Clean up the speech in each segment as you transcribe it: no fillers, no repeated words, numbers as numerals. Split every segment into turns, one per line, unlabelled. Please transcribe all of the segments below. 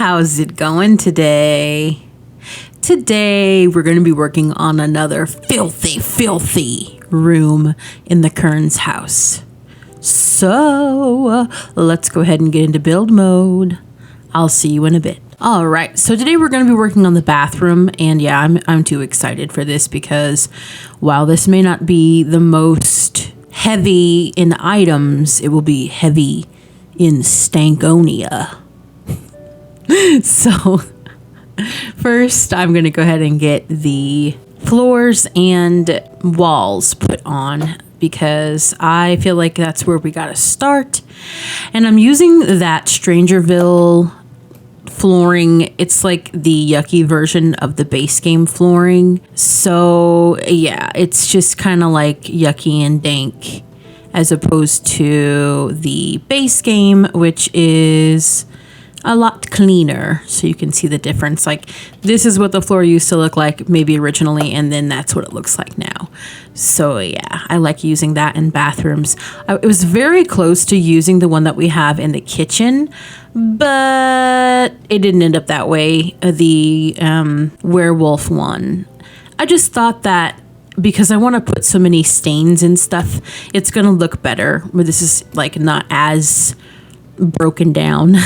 How's it going today? Today, we're going to be working on another filthy room in the Kern's house. So, let's go ahead and get into build mode. I'll see you in a bit. All right, so today we're going to be working on the bathroom, and yeah, I'm too excited for this because while this may not be the most heavy in items, it will be heavy in Stankonia. So, first, I'm going to go ahead and get the floors and walls put on because I feel like that's where we got to start. And I'm using that Strangerville flooring. It's like the yucky version of the base game flooring. So, yeah, it's just kind of like yucky and dank as opposed to the base game, which is a lot cleaner, so you can see the difference. Like, this is what the floor used to look like maybe originally, and then that's what it looks like now. So yeah, I like using that in bathrooms. It was very close to using the one that we have in the kitchen, but it didn't end up that way, the werewolf one. I just thought that because I want to put so many stains and stuff, it's going to look better. But this is like not as broken down.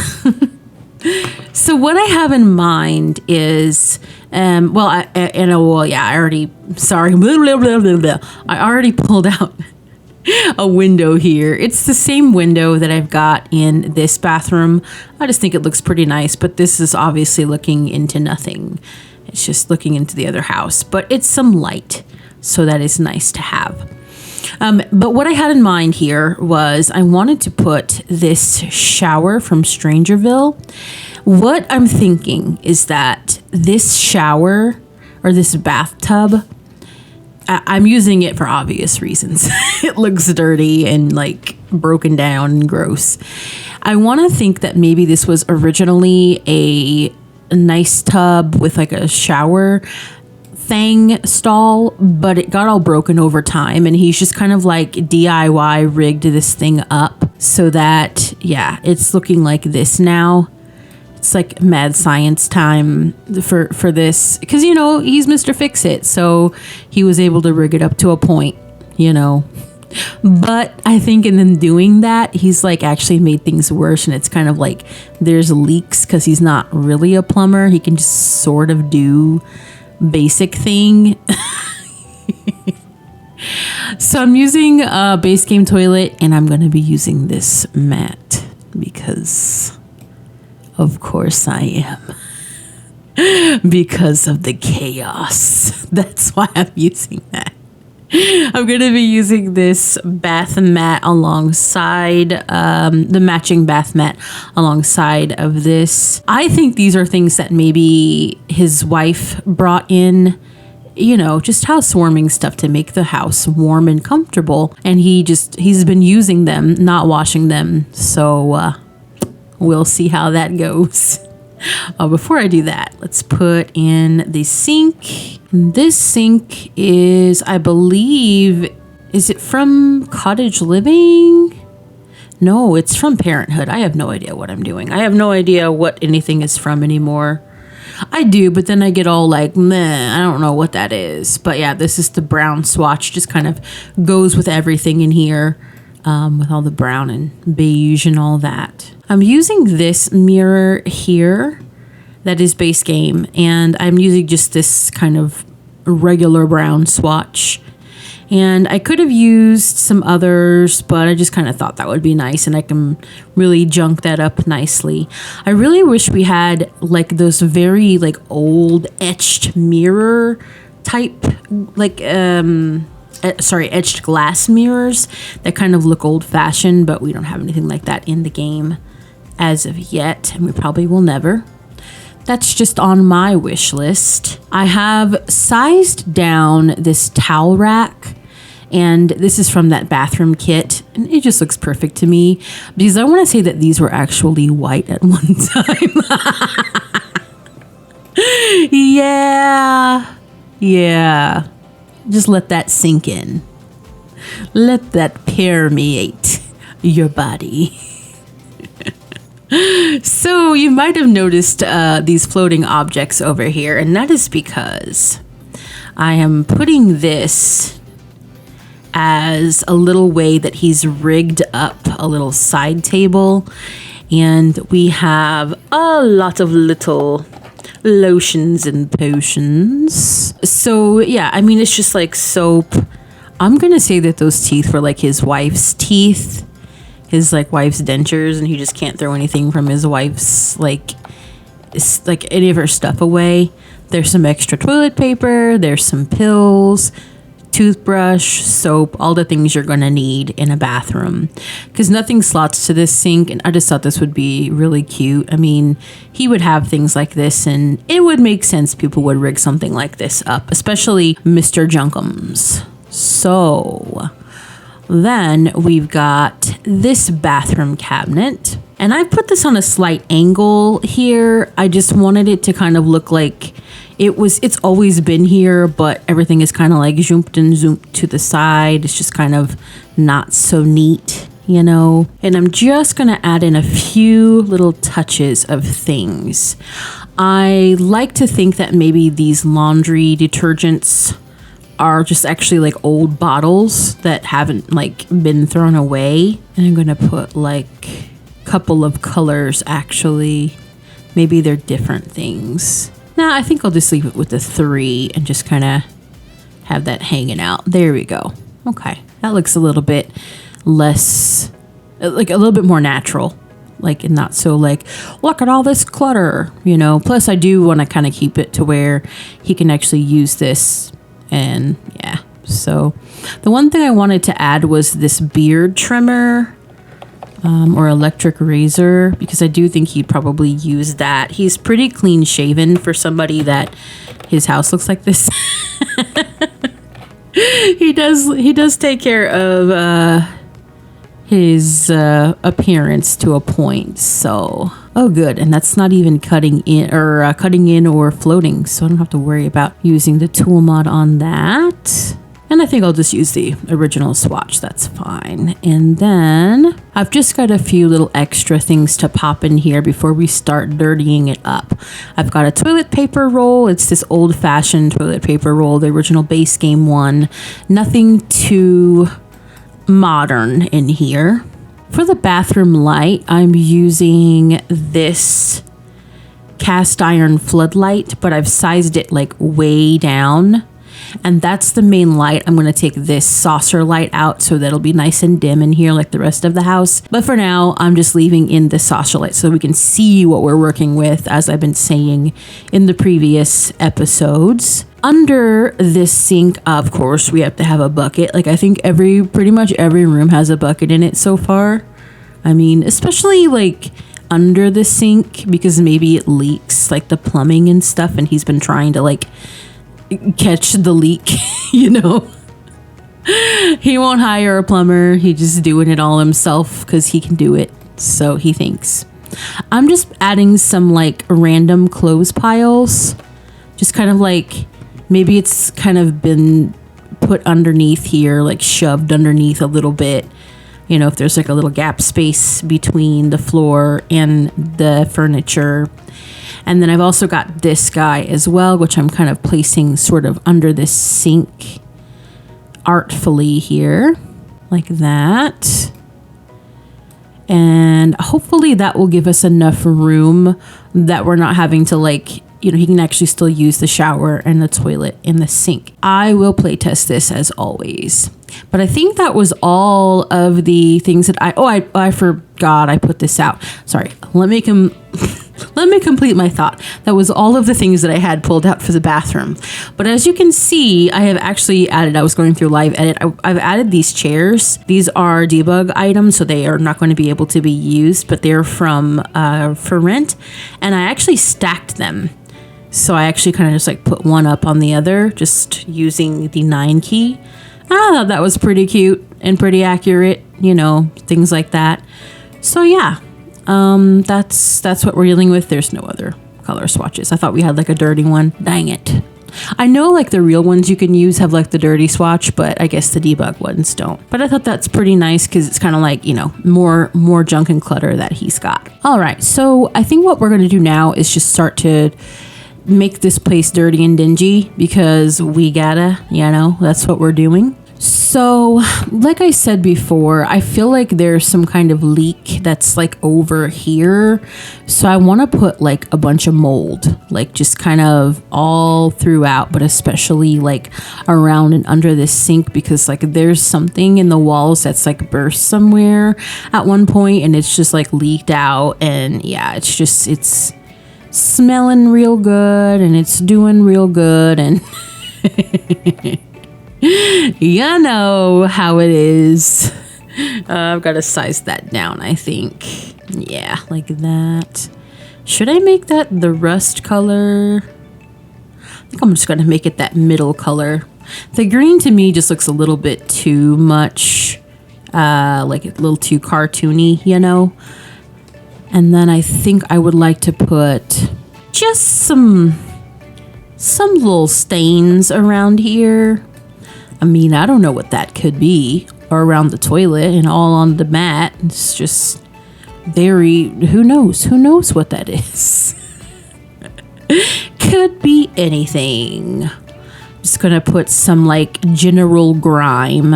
So what I have in mind is, I already pulled out a window here. It's the same window that I've got in this bathroom. I just think it looks pretty nice, but this is obviously looking into nothing. It's just looking into the other house, but it's some light, so that is nice to have. But what I had in mind here was I wanted to put this shower from Strangerville. What I'm thinking is that this shower or this bathtub, I'm using it for obvious reasons. It looks dirty and like broken down and gross. I want to think that maybe this was originally a nice tub with like a shower thing stall, but it got all broken over time, and he's just kind of like DIY rigged this thing up so that, yeah, it's looking like this now. It's like mad science time for this because, you know, he's Mr. Fix-It, so he was able to rig it up to a point, you know. But I think in them doing that, he's like actually made things worse, and it's kind of like there's leaks because he's not really a plumber. He can just sort of do basic thing. So I'm using a base game toilet, and I'm going to be using this mat because of course I am, because of the chaos. That's why I'm using that. I'm going to be using this bath mat alongside the matching bath mat alongside of this. I think these are things that maybe his wife brought in, you know, just housewarming stuff to make the house warm and comfortable. And he's been using them, not washing them. So we'll see how that goes. Before I do that, let's put in the sink. This sink is, I believe, is it from Cottage Living? No, it's from Parenthood. I have no idea what I'm doing. I have no idea what anything is from anymore. I do, but then I get all like, meh, I don't know what that is. But yeah, this is the brown swatch. Just kind of goes with everything in here, with all the brown and beige and all that. I'm using this mirror here that is base game, and I'm using just this kind of regular brown swatch. And I could have used some others, but I just kind of thought that would be nice, and I can really junk that up nicely. I really wish we had like those very like old etched mirror type, like etched glass mirrors that kind of look old-fashioned, but we don't have anything like that in the game as of yet, and we probably will never. That's just on my wish list. I have sized down this towel rack, and this is from that bathroom kit, and it just looks perfect to me because I want to say that these were actually white at one time. Yeah. Just let that sink in. Let that permeate your body. So you might have noticed these floating objects over here, and that is because I am putting this as a little way that he's rigged up a little side table, and we have a lot of little lotions and potions. So yeah, I mean, it's just like soap. I'm gonna say that those teeth were like his wife's teeth, his like wife's dentures, and he just can't throw anything from his wife's like any of her stuff away. There's some extra toilet paper, there's some pills, toothbrush, soap, all the things you're gonna need in a bathroom, because nothing slots to this sink, and I just thought this would be really cute. I mean, he would have things like this, and it would make sense people would rig something like this up, especially Mr. Junkums. So then we've got this bathroom cabinet, and I put this on a slight angle here. I just wanted it to kind of look like it's always been here, but everything is kind of like zoomed and zoomed to the side. It's just kind of not so neat, you know? And I'm just gonna add in a few little touches of things. I like to think that maybe these laundry detergents are just actually like old bottles that haven't like been thrown away. And I'm gonna put like a couple of colors actually. Maybe they're different things. Nah, I think I'll just leave it with the 3 and just kind of have that hanging out. There we go. Okay, that looks a little bit less, like a little bit more natural. Like, and not so like, look at all this clutter, you know. Plus, I do want to kind of keep it to where he can actually use this. And yeah, so the one thing I wanted to add was this beard trimmer. Or electric razor, because I do think he'd probably use that. He's pretty clean shaven for somebody that his house looks like this. He does take care of his appearance to a point. So, oh good, and that's not even cutting in or floating, so I don't have to worry about using the tool mod on that. And I think I'll just use the original swatch, that's fine. And then I've just got a few little extra things to pop in here before we start dirtying it up. I've got a toilet paper roll. It's this old-fashioned toilet paper roll, the original base game one. Nothing too modern in here. For the bathroom light, I'm using this cast iron floodlight, but I've sized it like way down. And that's the main light. I'm going to take this saucer light out so that'll be nice and dim in here like the rest of the house. But for now, I'm just leaving in the saucer light so we can see what we're working with, as I've been saying in the previous episodes. Under this sink, of course, we have to have a bucket. Like, I think pretty much every room has a bucket in it so far. I mean, especially like under the sink, because maybe it leaks like the plumbing and stuff, and he's been trying to like catch the leak, you know. He won't hire a plumber. He's just doing it all himself because he can do it, so he thinks. I'm just adding some like random clothes piles, just kind of like, maybe it's kind of been put underneath here, like shoved underneath a little bit, you know, if there's like a little gap space between the floor and the furniture. And then I've also got this guy as well, which I'm kind of placing sort of under this sink artfully here, like that. And hopefully that will give us enough room that we're not having to like, you know, he can actually still use the shower and the toilet and the sink. I will play test this as always. But I think that was all of the things that I forgot I put this out. Sorry, let me complete my thought. That was all of the things that I had pulled out for the bathroom. But as you can see, I have actually added, I was going through live edit, I've added these chairs. These are debug items, so they are not going to be able to be used, but they're from for rent. And I actually stacked them. So I actually kind of just like put one up on the other, just using the 9 key. I thought that was pretty cute and pretty accurate, you know, things like that. So yeah, that's what we're dealing with. There's no other color swatches. I thought we had like a dirty one. Dang it. I know like the real ones you can use have like the dirty swatch, but I guess the debug ones don't. But I thought that's pretty nice because it's kind of like, you know, more junk and clutter that he's got. All right, so I think what we're going to do now is just start to make this place dirty and dingy because we gotta, you know, that's what we're doing. So like I said before, I feel like there's some kind of leak that's like over here. So I want to put like a bunch of mold, like just kind of all throughout, but especially like around and under this sink because like there's something in the walls that's like burst somewhere at one point and it's just like leaked out. And yeah, it's smelling real good and it's doing real good and you know how it is. I've got to size that down, I think. Yeah, like that. Should I make that the rust color? I think I'm just going to make it that middle color. The green to me just looks a little bit too much, like a little too cartoony, you know? And then I think I would like to put just some little stains around here. I mean, I don't know what that could be. Or around the toilet and all on the mat. It's just very, who knows what that is. Could be anything. Just gonna put some like general grime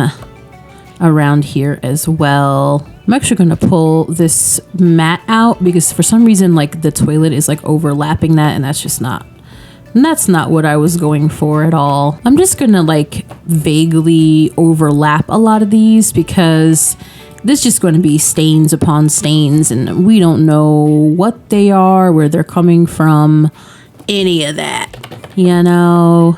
around here as well. I'm actually going to pull this mat out because for some reason like the toilet is like overlapping that and that's not what I was going for at all. I'm just going to like vaguely overlap a lot of these because this is just going to be stains upon stains and we don't know what they are, where they're coming from, any of that, you know.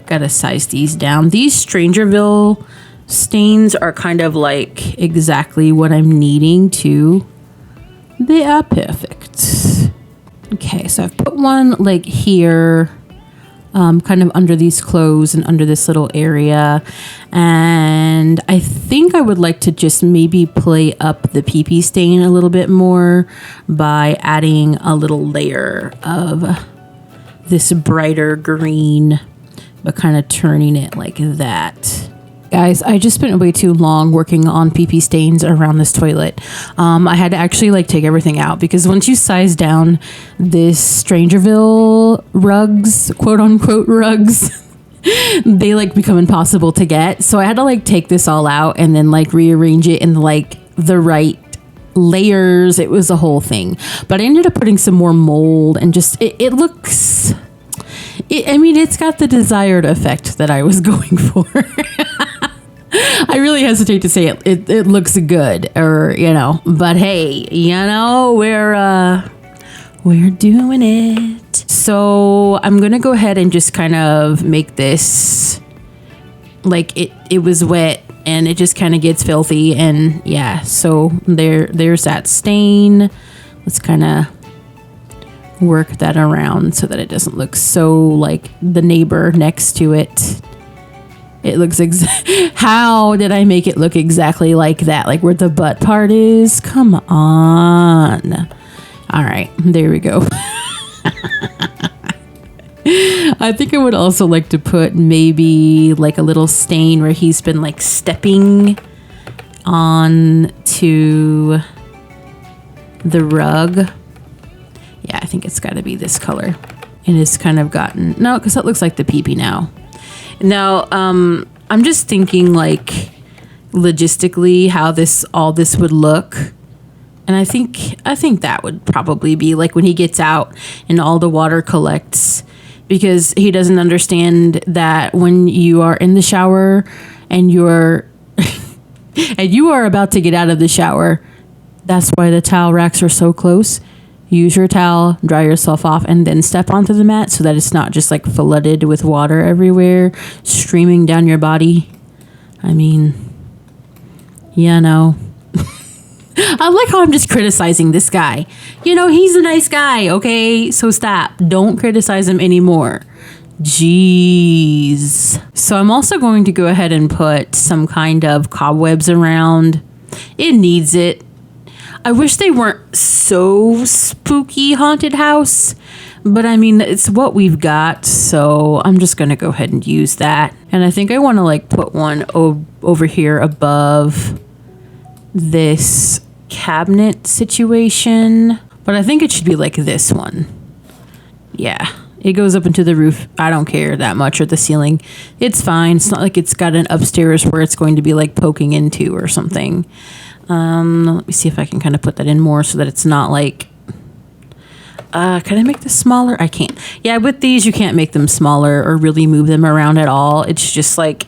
Gotta size these down. These Strangerville stains are kind of like exactly what I'm needing too. They are perfect. Okay, so I've put one like here, kind of under these clothes and under this little area. And I think I would like to just maybe play up the pee-pee stain a little bit more by adding a little layer of this brighter green, but kind of turning it like that. Guys, I just spent way too long working on pee-pee stains around this toilet. I had to actually like take everything out because once you size down this Strangerville rugs, quote unquote rugs, they like become impossible to get. So I had to like take this all out and then like rearrange it in like the right layers. It was a whole thing. But I ended up putting some more mold and just it looks... I mean, it's got the desired effect that I was going for. I really hesitate to say it looks good, or you know, but hey, you know, we're doing it. So I'm gonna go ahead and just kind of make this like it was wet and it just kind of gets filthy, and yeah, so there's that stain. Let's kind of work that around so that it doesn't look so like the neighbor next to it. It looks how did I make it look exactly like that? Like where the butt part is? Come on. All right, there we go. I think I would also like to put maybe like a little stain where he's been like stepping on to the rug. Yeah, I think it's got to be this color. And it's kind of gotten... No, because that looks like the pee-pee now. Now, I'm just thinking, like, logistically, how all this would look. And I think that would probably be, like, when he gets out and all the water collects. Because he doesn't understand that when you are in the shower and you're... and you are about to get out of the shower, that's why the towel racks are so close. Use your towel, dry yourself off, and then step onto the mat so that it's not just like flooded with water everywhere, streaming down your body. I mean, you know. I like how I'm just criticizing this guy. You know, he's a nice guy, okay? So stop. Don't criticize him anymore. Jeez. So I'm also going to go ahead and put some kind of cobwebs around. It needs it. I wish they weren't so spooky haunted house, But I mean, it's what we've got, so I'm just gonna go ahead and use that. And I think I want to like put one over here above this cabinet situation, but I think it should be like this one. Yeah, it goes up into the roof. I don't care that much, or the ceiling. It's fine. It's not like it's got an upstairs where it's going to be like poking into or something. Let me see if I can kind of put that in more so that it's not like, can I make this smaller? I can't. Yeah, with these, you can't make them smaller or really move them around at all. It's just like,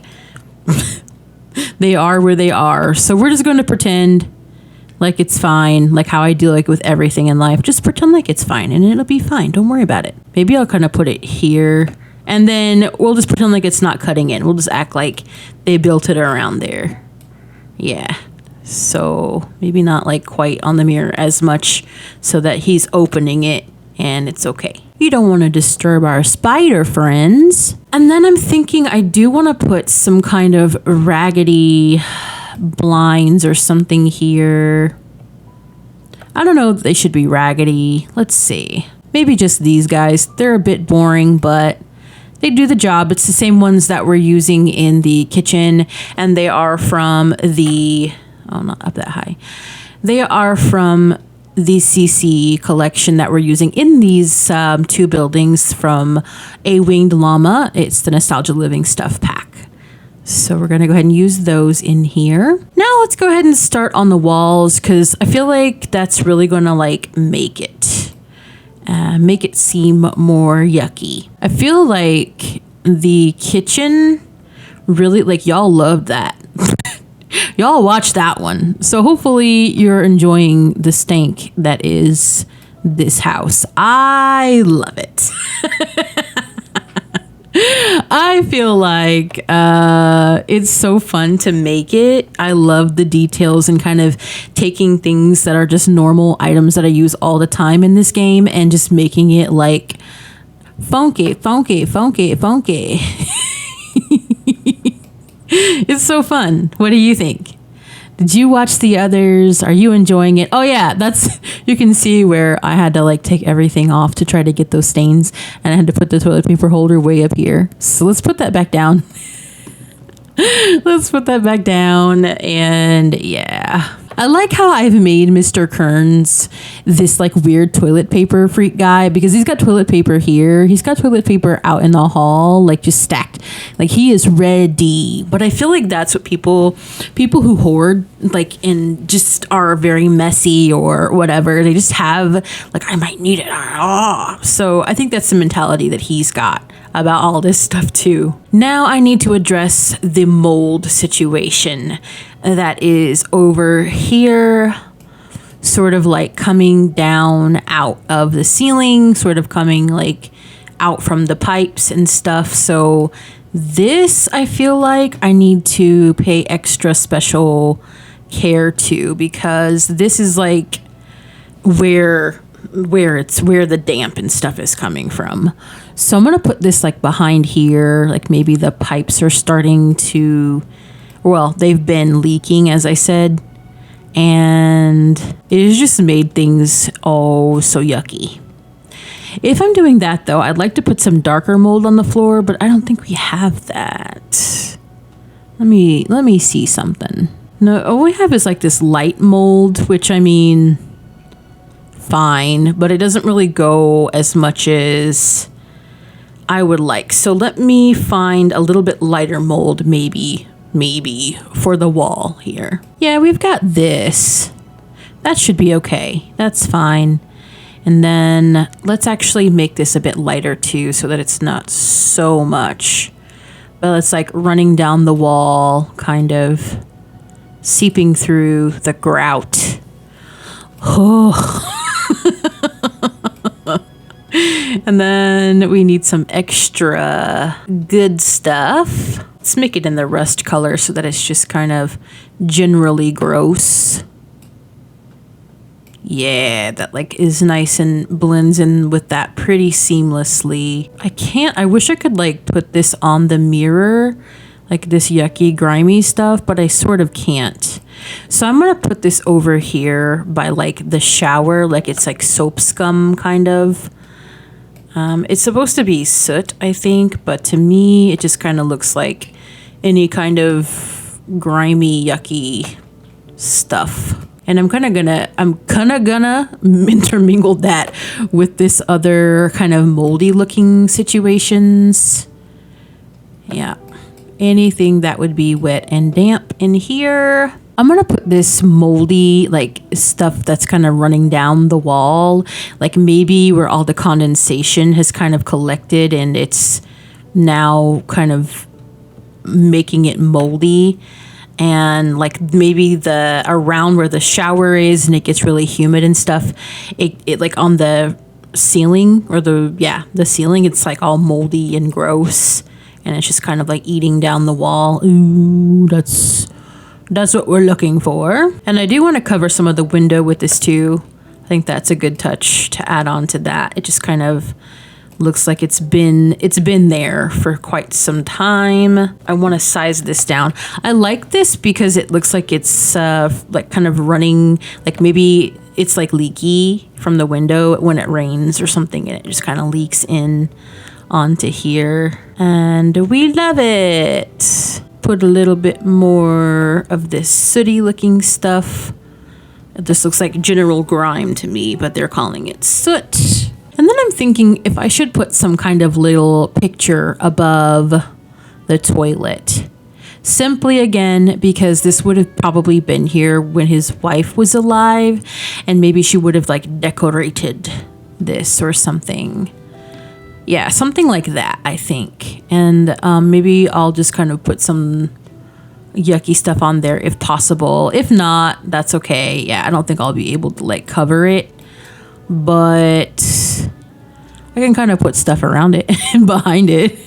they are where they are. So we're just going to pretend like it's fine, like how I do like with everything in life. Just pretend like it's fine and it'll be fine. Don't worry about it. Maybe I'll kind of put it here and then we'll just pretend like it's not cutting in. We'll just act like they built it around there. Yeah. So maybe not like quite on the mirror as much so that he's opening it and it's okay. You don't want to disturb our spider friends. And then I'm thinking I do want to put some kind of raggedy blinds or something here. I don't know if they should be raggedy. Let's see. Maybe just these guys. They're a bit boring, but they do the job. It's the same ones that we're using in the kitchen, and they are from the, oh, not up that high. They are from the CC collection that we're using in these two buildings from A Winged Llama. It's the Nostalgia Living Stuff Pack. So we're going to go ahead and use those in here. Now let's go ahead and start on the walls because I feel like that's really going to like make it seem more yucky. I feel like the kitchen really, like, y'all loved that. Y'all watched that one. So hopefully you're enjoying the stank that is this house. I love it. I feel like it's so fun to make it. I love the details and kind of taking things that are just normal items that I use all the time in this game and just making it like funky, funky, funky, funky. It's so fun. What do you think? Did you watch the others? Are you enjoying it? Oh yeah, that's, you can see where I had to like take everything off to try to get those stains, and I had to put the toilet paper holder way up here. So let's put that back down. Let's put that back down. And yeah, I like how I've made Mr. Kearns this like weird toilet paper freak guy, because he's got toilet paper here. He's got toilet paper out in the hall, like just stacked. Like he is ready. But I feel like that's what people who hoard like and just are very messy or whatever, they just have like, I might need it. So I think that's the mentality that he's got about all this stuff too. Now I need to address the mold situation that is over here, sort of like coming down out of the ceiling, sort of coming like out from the pipes and stuff. So this, I feel like I need to pay extra special care to, because this is like where the damp and stuff is coming from. So I'm gonna put this like behind here, like maybe the pipes are starting to, well, they've been leaking, as I said, and it has just made things oh so yucky. If I'm doing that though, I'd like to put some darker mold on the floor, but I don't think we have that. Let me see something. No, all we have is like this light mold, which I mean, fine, but it doesn't really go as much as I would like. So let me find a little bit lighter mold, maybe for the wall here. Yeah, we've got this. That should be okay. That's fine. And then let's actually make this a bit lighter too, so that it's not so much, but it's like running down the wall, kind of seeping through the grout. Oh. And then we need some extra good stuff. Let's make it in the rust color so that it's just kind of generally gross. Yeah, that like is nice and blends in with that pretty seamlessly. I wish I could like put this on the mirror, like this yucky, grimy stuff, but I sort of can't. So I'm gonna put this over here by like the shower, like it's like soap scum kind of. It's supposed to be soot, I think, but to me, it just kind of looks like any kind of grimy, yucky stuff. And I'm kind of gonna intermingle that with this other kind of moldy looking situations. Yeah, anything that would be wet and damp in here. I'm gonna put this moldy like stuff that's kind of running down the wall, like maybe where all the condensation has kind of collected and it's now kind of making it moldy, and like maybe the around where the shower is and it gets really humid and stuff, it like on the ceiling or the ceiling, it's like all moldy and gross, and it's just kind of like eating down the wall. Ooh, that's what we're looking for. And I do want to cover some of the window with this too. I think that's a good touch to add on to that. It just kind of looks like it's been there for quite some time. I want to size this down. I like this because it looks like it's like kind of running, like maybe it's like leaky from the window when it rains or something, and it just kind of leaks in onto here. And we love it. Put a little bit more of this sooty looking stuff. This looks like general grime to me, but they're calling it soot. And then I'm thinking if I should put some kind of little picture above the toilet. Simply again, because this would have probably been here when his wife was alive, and maybe she would have like decorated this or something. Yeah, something like that, I think. And maybe I'll just kind of put some yucky stuff on there if possible. If not, that's okay. Yeah, I don't think I'll be able to like cover it, but I can kind of put stuff around it and behind it.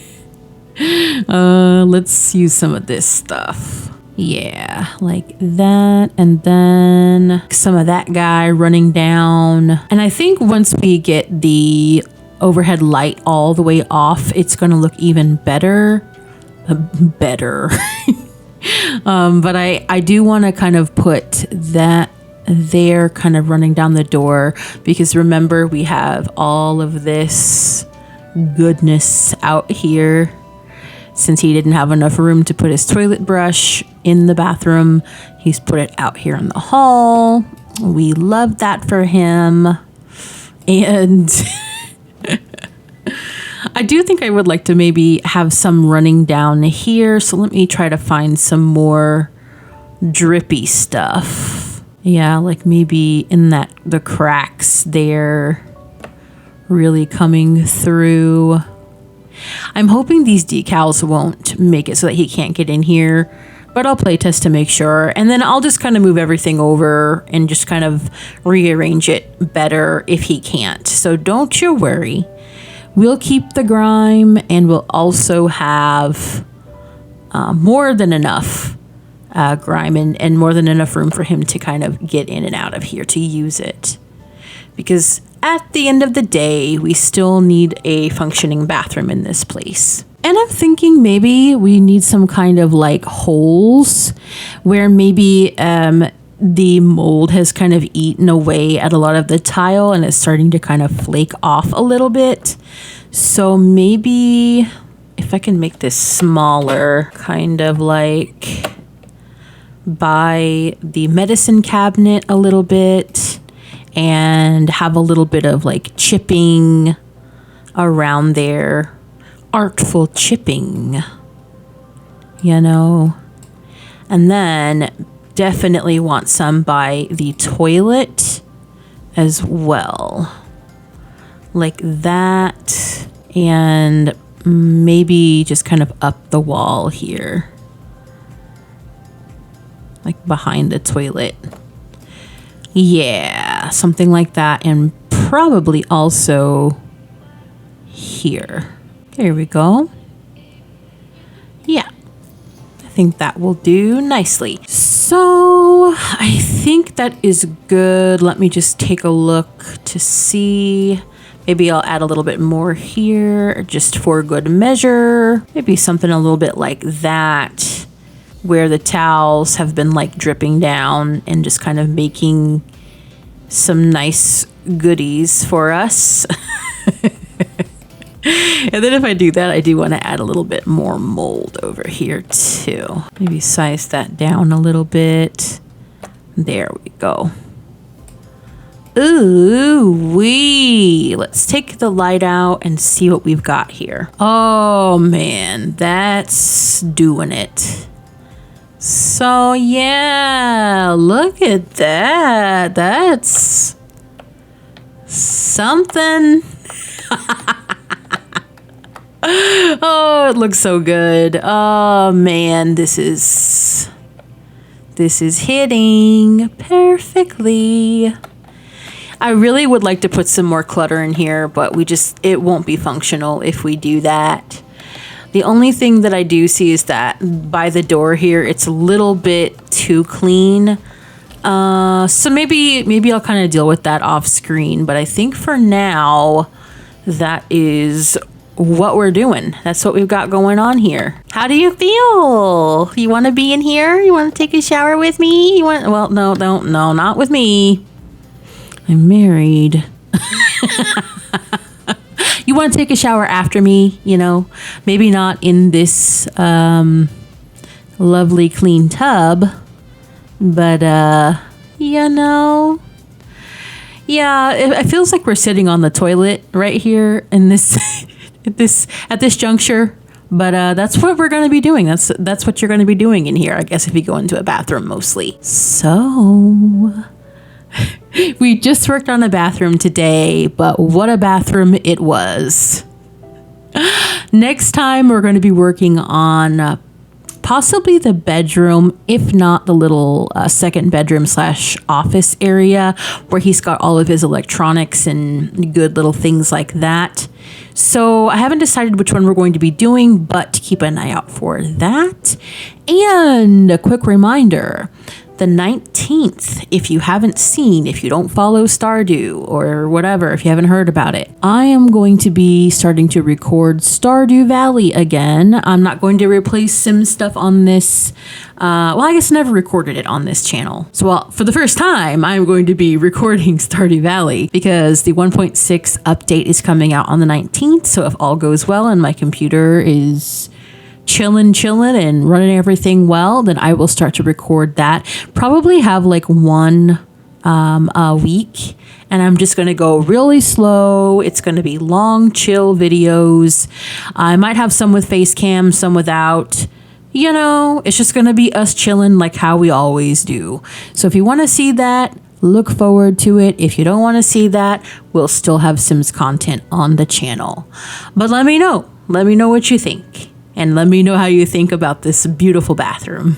Let's use some of this stuff. Yeah, like that, and then some of that guy running down. And I think once we get the overhead light all the way off, it's going to look even better. But I do want to kind of put that there kind of running down the door, because remember we have all of this goodness out here. Since he didn't have enough room to put his toilet brush in the bathroom, he's put it out here in the hall. We love that for him. And I do think I would like to maybe have some running down here. So let me try to find some more drippy stuff. Yeah, like maybe in the cracks there, really coming through. I'm hoping these decals won't make it so that he can't get in here, but I'll play test to make sure. And then I'll just kind of move everything over and just kind of rearrange it better if he can't. So don't you worry. We'll keep the grime, and we'll also have more than enough grime and more than enough room for him to kind of get in and out of here to use it. Because at the end of the day, we still need a functioning bathroom in this place. And I'm thinking maybe we need some kind of like holes where maybe the mold has kind of eaten away at a lot of the tile and it's starting to kind of flake off a little bit. So maybe if I can make this smaller, kind of like by the medicine cabinet a little bit, and have a little bit of like chipping around there. Artful chipping, you know. And then definitely want some by the toilet as well. Like that. And maybe just kind of up the wall here. Like behind the toilet. Yeah, something like that. And probably also here. There we go. Yeah, I think that will do nicely. So I think that is good. Let me just take a look to see. Maybe I'll add a little bit more here just for good measure. Maybe something a little bit like that, where the towels have been like dripping down and just kind of making some nice goodies for us. And then if I do that, I do want to add a little bit more mold over here too. Maybe size that down a little bit. There we go. Ooh wee. Let's take the light out and see what we've got here. Oh man, that's doing it. So yeah, look at that. That's something. Oh, it looks so good. Oh man, this is hitting perfectly. I really would like to put some more clutter in here, but it won't be functional if we do that. The only thing that I do see is that by the door here, it's a little bit too clean. So maybe I'll kind of deal with that off screen, but I think for now, that is what we're doing. That's what we've got going on here. How do you feel? You want to be in here? You want to take a shower with me? Well, no, not with me. I'm married. You want to take a shower after me, you know? Maybe not in this lovely clean tub, but you know. Yeah, it feels like we're sitting on the toilet right here in this at this juncture. But that's what we're going to be doing. That's what you're going to be doing in here, I guess, if you go into a bathroom mostly. So we just worked on a bathroom today, but what a bathroom it was. Next time, we're going to be working on possibly the bedroom, if not the little second bedroom / office area where he's got all of his electronics and good little things like that. So I haven't decided which one we're going to be doing, but keep an eye out for that. And a quick reminder, the 19th, if you don't follow Stardew or whatever, if you haven't heard about it, I am going to be starting to record Stardew Valley again. I'm not going to replace Sim stuff on this. Well, I guess I never recorded it on this channel. So, well, for the first time, I'm going to be recording Stardew Valley because the 1.6 update is coming out on the 19th. So if all goes well and my computer is chilling and running everything well, then I will start to record that. Probably have like one a week, and I'm just going to go really slow. It's going to be long, chill videos. I might have some with face cam, some without. You know, it's just going to be us chilling like how we always do. So if you want to see that, look forward to it. If you don't want to see that, we'll still have Sims content on the channel. But let me know. Let me know what you think. And let me know how you think about this beautiful bathroom.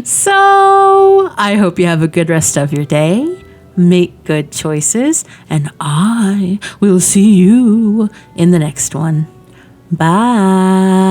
So I hope you have a good rest of your day. Make good choices. And I will see you in the next one. Bye.